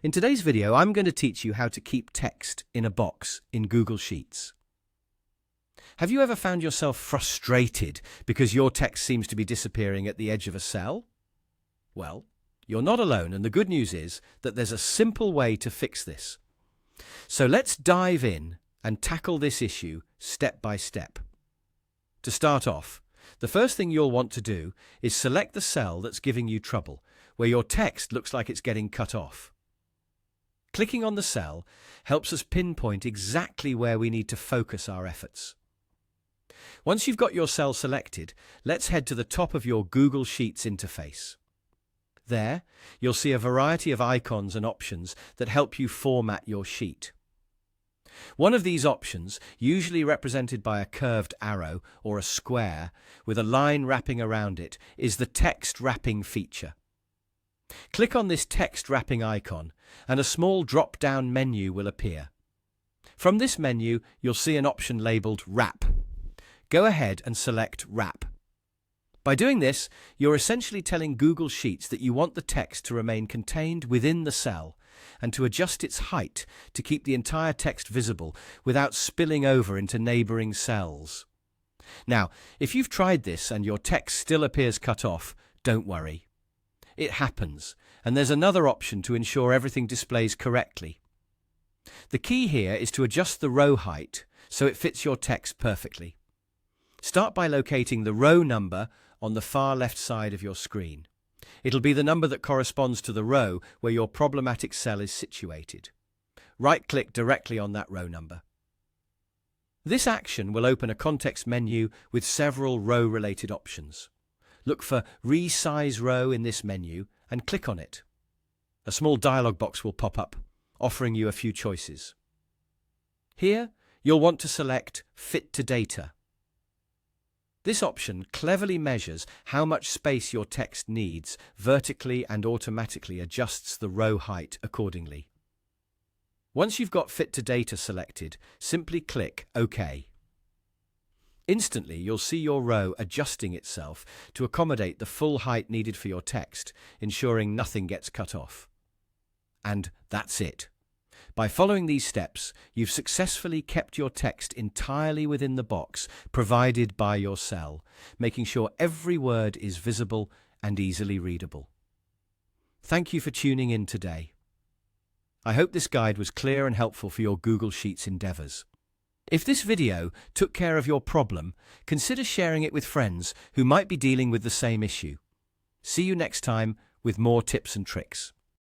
In today's video, I'm going to teach you how to keep text in a box in Google Sheets. Have you ever found yourself frustrated because your text seems to be disappearing at the edge of a cell? Well, you're not alone, and the good news is that there's a simple way to fix this. So let's dive in and tackle this issue step by step. To start off, the first thing you'll want to do is select the cell that's giving you trouble, where your text looks like it's getting cut off. Clicking on the cell helps us pinpoint exactly where we need to focus our efforts. Once you've got your cell selected, let's head to the top of your Google Sheets interface. There, you'll see a variety of icons and options that help you format your sheet. One of these options, usually represented by a curved arrow or a square with a line wrapping around it, is the text wrapping feature. Click on this text wrapping icon and a small drop-down menu will appear. From this menu, you'll see an option labeled Wrap. Go ahead and select Wrap. By doing this, you're essentially telling Google Sheets that you want the text to remain contained within the cell and to adjust its height to keep the entire text visible without spilling over into neighboring cells. Now, if you've tried this and your text still appears cut off, don't worry. It happens, and there's another option to ensure everything displays correctly. The key here is to adjust the row height so it fits your text perfectly. Start by locating the row number on the far left side of your screen. It'll be the number that corresponds to the row where your problematic cell is situated. Right-click directly on that row number. This action will open a context menu with several row-related options. Look for Resize Row in this menu and click on it. A small dialog box will pop up, offering you a few choices. Here, you'll want to select Fit to Data. This option cleverly measures how much space your text needs vertically and automatically adjusts the row height accordingly. Once you've got Fit to Data selected, simply click OK. Instantly, you'll see your row adjusting itself to accommodate the full height needed for your text, ensuring nothing gets cut off. And that's it. By following these steps, you've successfully kept your text entirely within the box provided by your cell, making sure every word is visible and easily readable. Thank you for tuning in today. I hope this guide was clear and helpful for your Google Sheets endeavors. If this video took care of your problem, consider sharing it with friends who might be dealing with the same issue. See you next time with more tips and tricks.